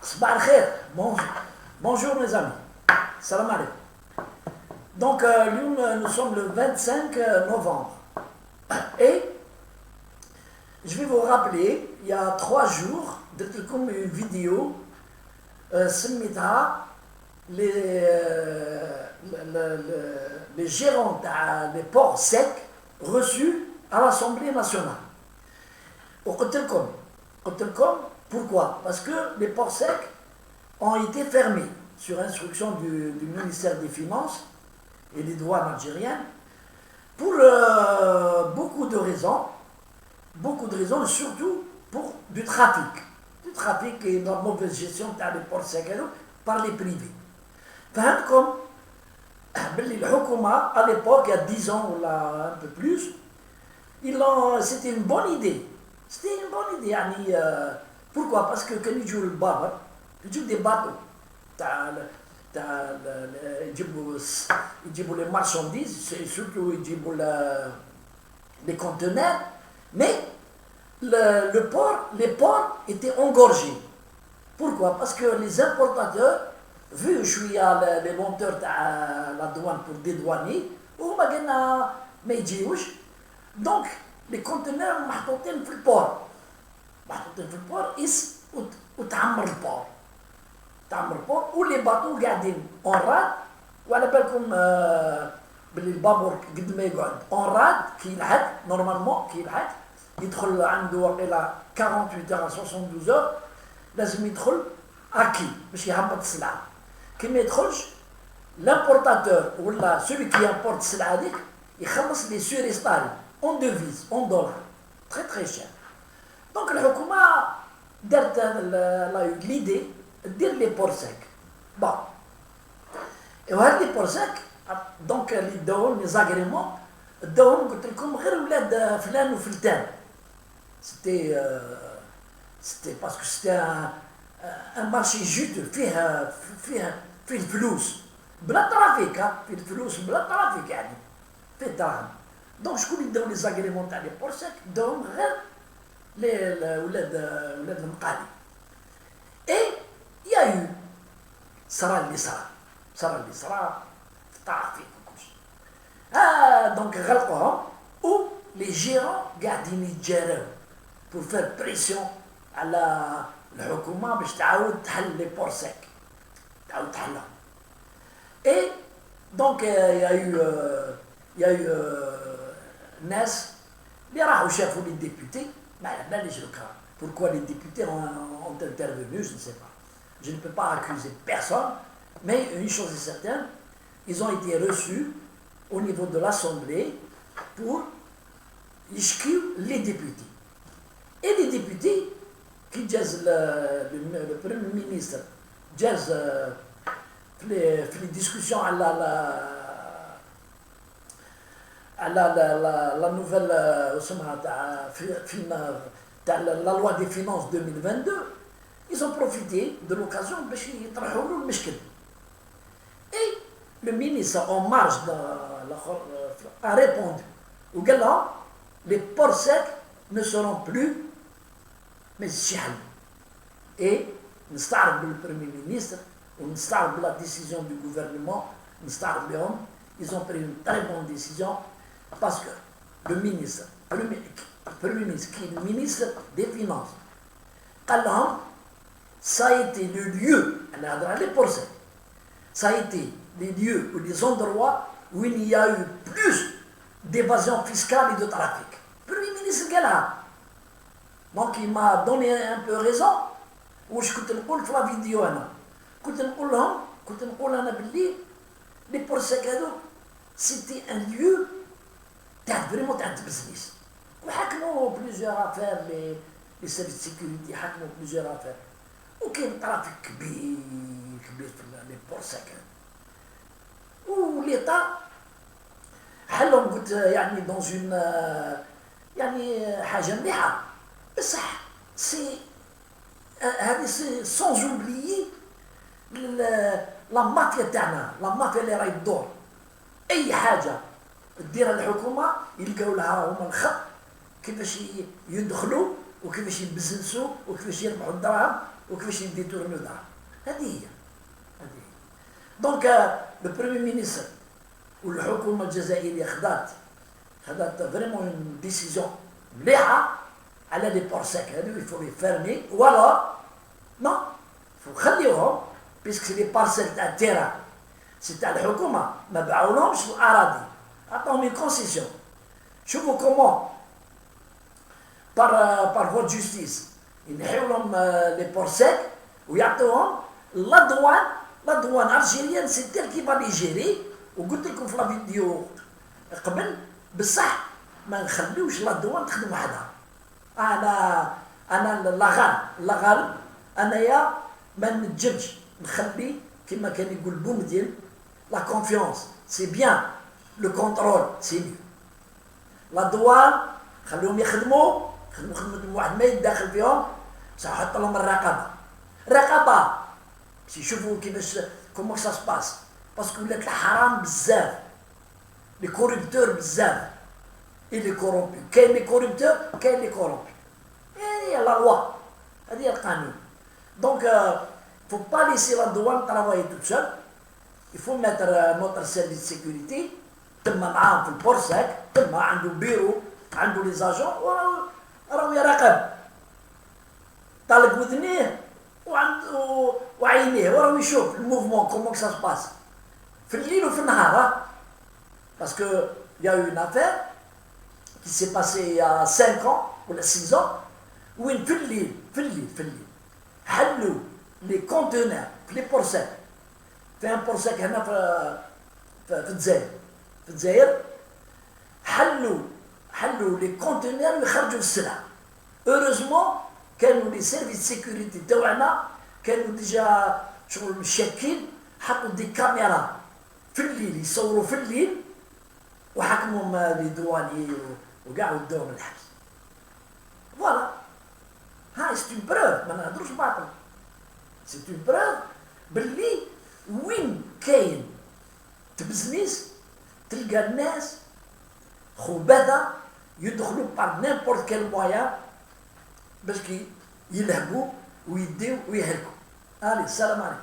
Sabah al-khair. Bonjour mes amis. Salam alaikum. Donc nous sommes le 25 novembre. Et je vais vous rappeler, il y a 3 jours, comme une vidéo, سميتها les gérants des ports secs reçus à l'Assemblée nationale. وقلت لكم pourquoi? Parce que les ports secs ont été fermés sur instruction du ministère des Finances et des douanes algériennes pour beaucoup de raisons, et surtout pour du trafic et la mauvaise gestion des ports secs par les privés. فهمتكم باللي الحكومة à l'époque, il y a 10 ans ou là, un peu plus, c'était une bonne idée. يعني pourquoi? Parce que quand ils jouent le barber, ils jouent des bateaux. يجيبوا les marchandises, et surtout يجيبوا les conteneurs, mais les ports étaient engorgés. Pourquoi? Parce que les importateurs, vu les monteurs de la douane pour dédouaner, وهما قلنا ما يجيوش, donc les conteneurs محطوطين في البور وتعمر البور و les bateaux قاعدين en rade, وعلى بالكم باللي البابور قد ما يقعد en rade كيلحق نورمالمون يدخل عنده وقيلا 48 heures à 72 heures لازم يدخل اكي باش يهبط السلعه. كي ما يدخلش l'importateur ولا celui qui importe السلعه هذيك يخلص les surestaris en devises, en dollars, très très cher. Donc الحكومه دارت l'idée دير لي بور سيك. بون وهاد لي بور سيك دونك اللي داوهم لي زاغريمون داوهم قلت لكم غير ولاد فلان وفلتان. C'était parce que c'était un marché juteux فيه الفلوس بلا ترافيك, فيه الفلوس بلا ترافيك يعني فيه الدراهم. دونك شكون اللي داو لي زاغريمون تاع لي بورسيك؟ داوهم غير ولاد المقالي. اي يا صرا اللي صرا في الترافيك وكلشي. دونك غلقوهم و لي جيرون قاعدين يتجاراو pour faire pression على الحكومه باش تعاود تحل لي بورسيك, تعاود تحلهم. Et donc il y a eu ناس اللي راحوا شافوا les députés, ما على باليش pourquoi les députés ont intervenu, je ne sais pas. Je ne peux pas accuser personne, mais une chose est certaine, ils ont été reçus au niveau de l'Assemblée pour يشكيو les députés. Et les députés qui جاز le Premier ministre جاز في les discussions على la nouvelle la loi des finances 2022, ils ont profité de l'occasion باش يطرحوا له المشكل. Et le ministre en marge a répondu وقال لهم les ports secs ne seront plus mais شحال. Et نستعرض بالبريمير ministre ونستعرض la décision du gouvernement, نستعرض بهم. Ils ont pris une très bonne décision parce que le Premier ministre qui est le ministre des Finances قال لهم ça a été le lieu, أنا هضر على les ports secs, ça a été les lieux ou les endroits où il y a eu plus d'évasion fiscale et de trafic. Le Premier ministre قالها. Donc il m'a donné un peu raison. واش كنت نقول في لا فيديو انا كنت نقول انا باللي لي بورسيك هذو سيتي ان ليو تاع فريمون تاع البزنيس. وحكموا بليزيور افير لي سيرفيس سيكوريتي, حكموا بليزيور افير وكاين ترافيك كبير في لي بورسيك. وليطا حلهم قلت يعني دون اون يعني حاجه مليحه بصح سي هذه sans oublier لا مافيا تاعنا, لا مافيا اللي راهي تدور. اي حاجه ديرها الحكومه يلقاو لها هما الخط كيفاش يدخلوا وكيفاش يبزنسوا وكيفاش يربحوا الدراهم وكيفاش يديتورنيو الدراهم. هذه هي. دونك لو بريمي مينيستر والحكومه الجزائريه خدات فريمون اون ديسيزيون مليحه على لي بورسيك هادو يفو لي فيرمي ولا نو فو خليوهم بيسك سي لي بارسيل تاع التيران سي تاع الحكومه ما باعولهمش الاراضي عطاهم اون كونسيسيون. شوفوا كومون بار فوت جوستيس ينحيو لهم لي بورسيك ويعطيوهم لا دوان الجيريان سي تيل كي فا لي جيري. وقلت لكم في لا فيديو قبل بصح ما نخليوش لا دوان تخدم وحدها. انا لاغال انايا ما نجمش نخلي كما كان يقول بومدين لا كونفيونس سي بيان لو كونترول سي ميو. لا دوان خليهم يخدموا خدمة واحد ما يتداخل فيهم بصح حط لهم الرقابة باش يشوفوا كيفاش كومون سا سباس باسكو ولات الحرام بزاف لي كوريبتور بزاف اي لي كورومبي كاين لي كوريبتور كاين لي كورومبي. هي لا لوا هذه هي القانون. دونك فو با ليسي لا دوان ترافاي توت سول يفو ماتر نوتر سيرفيس سيكوريتي تما معاهم في البورساك تما عنده بيرو عنده لي زاجون راهو يراقب طالق وذنيه وعنده وعينيه وراهو يشوف الموفمون كومون سا سباس في الليل وفي النهار. باسكو يا اون افير كي سي باسي يا 5 ans ولا 6 ans وين في الليل حلوا لي كونتينر في لي بورساك. فين بورساك هنا في الجزائر حلوا لي كونتينر ويخرجوا السلع. اوروزمون كانوا لي سيرفيس سيكوريتي تاعنا كانوا ديجا شغل مشاكين حطوا دي كاميرا في الليل يصوروا في الليل وحكمهم لي دواني وكاع ودوهم الحبس. فوالا ها سي اون بروف ما نهضروش باطل سي اون بروف باللي وين كاين تبزنيس تلقى الناس خبثة يدخلوا بار نيمبورت كال مويان باش كي يلهبوا ويديو ويهلكوا. السلام عليكم.